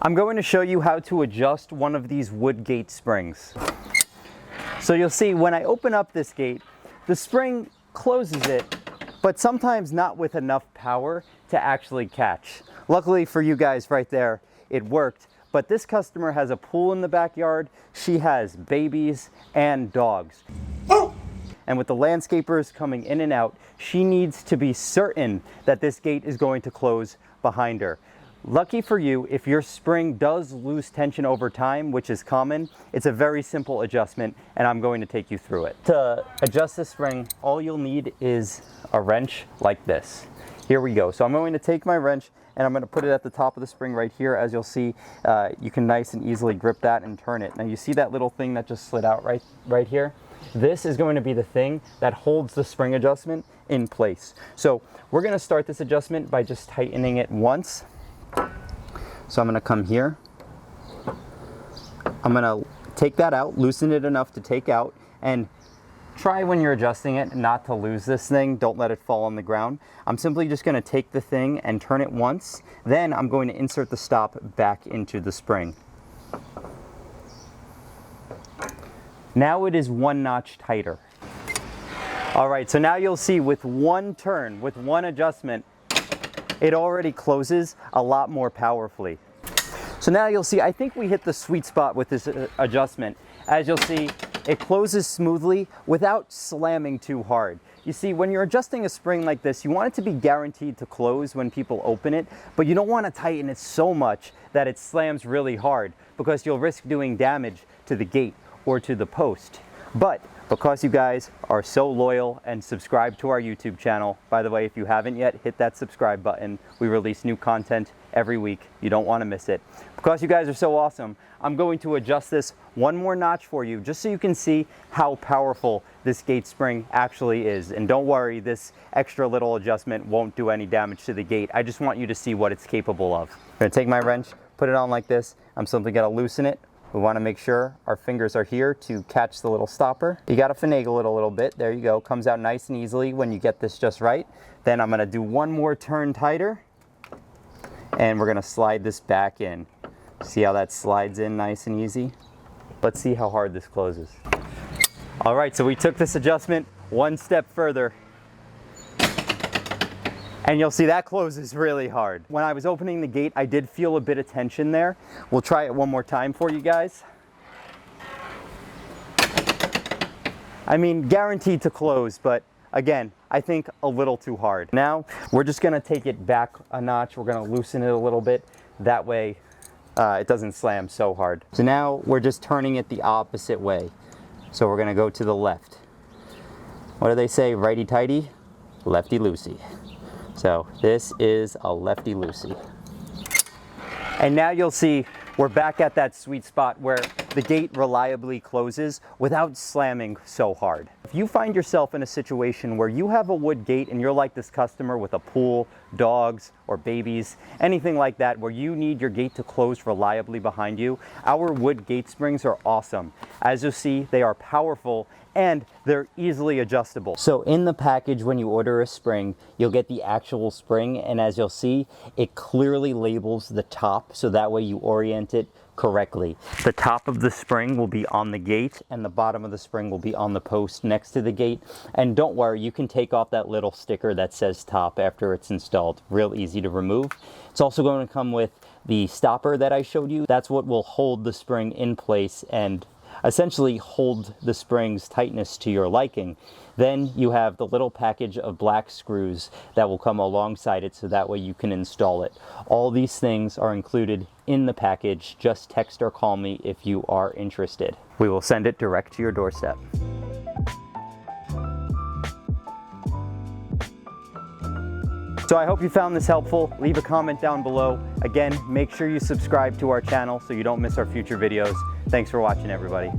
I'm going to show you how to adjust one of these wood gate springs. So you'll see when I open up this gate, the spring closes it, but sometimes not with enough power to actually catch. Luckily for you guys right there, it worked. But this customer has a pool in the backyard. She has babies and dogs. And with the landscapers coming in and out, she needs to be certain that this gate is going to close behind her. Lucky for you, if your spring does lose tension over time, which is common, it's a very simple adjustment, and I'm going to take you through it. To adjust the spring, all you'll need is a wrench like this. Here we go. So I'm going to take my wrench and I'm going to put it at the top of the spring right here. As you'll see, you can nice and easily grip that and turn it. Now you see that little thing that just slid out right here? This is going to be the thing that holds the spring adjustment in place. So we're going to start this adjustment by just tightening it once. So I'm going to come here. I'm going to take that out, loosen it enough to take out, and try when you're adjusting it not to lose this thing. Don't let it fall on the ground. I'm simply just going to take the thing and turn it once. Then I'm going to insert the stop back into the spring. Now it is one notch tighter. All right, so now you'll see with one turn, with one adjustment, it already closes a lot more powerfully. So now you'll see, I think we hit the sweet spot with this adjustment. As you'll see, it closes smoothly without slamming too hard. You see, when you're adjusting a spring like this, you want it to be guaranteed to close when people open it, but you don't want to tighten it so much that it slams really hard, because you'll risk doing damage to the gate or to the post. But because you guys are so loyal and subscribe to our YouTube channel, by the way, if you haven't yet, hit that subscribe button. We release new content every week. You don't want to miss it. Because you guys are so awesome, I'm going to adjust this one more notch for you, just so you can see how powerful this gate spring actually is. And don't worry, this extra little adjustment won't do any damage to the gate. I just want you to see what it's capable of. I'm going to take my wrench, put it on like this. I'm simply going to loosen it. We want to make sure our fingers are here to catch the little stopper. You got to finagle it a little bit. There you go. Comes out nice and easily when you get this just right. Then I'm going to do one more turn tighter, and we're going to slide this back in. See how that slides in nice and easy? Let's see how hard this closes. All right, so we took this adjustment one step further, and you'll see that closes really hard. When I was opening the gate, I did feel a bit of tension there. We'll try it one more time for you guys. I mean, guaranteed to close, but again, I think a little too hard. Now, we're just gonna take it back a notch. We're gonna loosen it a little bit. That way, it doesn't slam so hard. So now we're just turning it the opposite way. So we're gonna go to the left. What do they say? Righty-tighty, lefty-loosey. So this is a lefty-loosey. And now you'll see we're back at that sweet spot where the gate reliably closes without slamming so hard. If you find yourself in a situation where you have a wood gate and you're like this customer with a pool, dogs, or babies, anything like that, where you need your gate to close reliably behind you, our wood gate springs are awesome. As you'll see, they are powerful and they're easily adjustable. So in the package, when you order a spring, you'll get the actual spring, and as you'll see, it clearly labels the top, so that way you orient it correctly. The top of the spring will be on the gate, and the bottom of the spring will be on the post next to the gate. And don't worry, you can take off that little sticker that says top after it's installed. Real easy to remove. It's also going to come with the stopper that I showed you. That's what will hold the spring in place and essentially hold the spring's tightness to your liking. Then you have the little package of black screws that will come alongside it, so that way you can install it. All these things are included in the package. Just text or call me if you are interested. We will send it direct to your doorstep. So I hope you found this helpful. Leave a comment down below. Again, make sure you subscribe to our channel so you don't miss our future videos. Thanks for watching, everybody.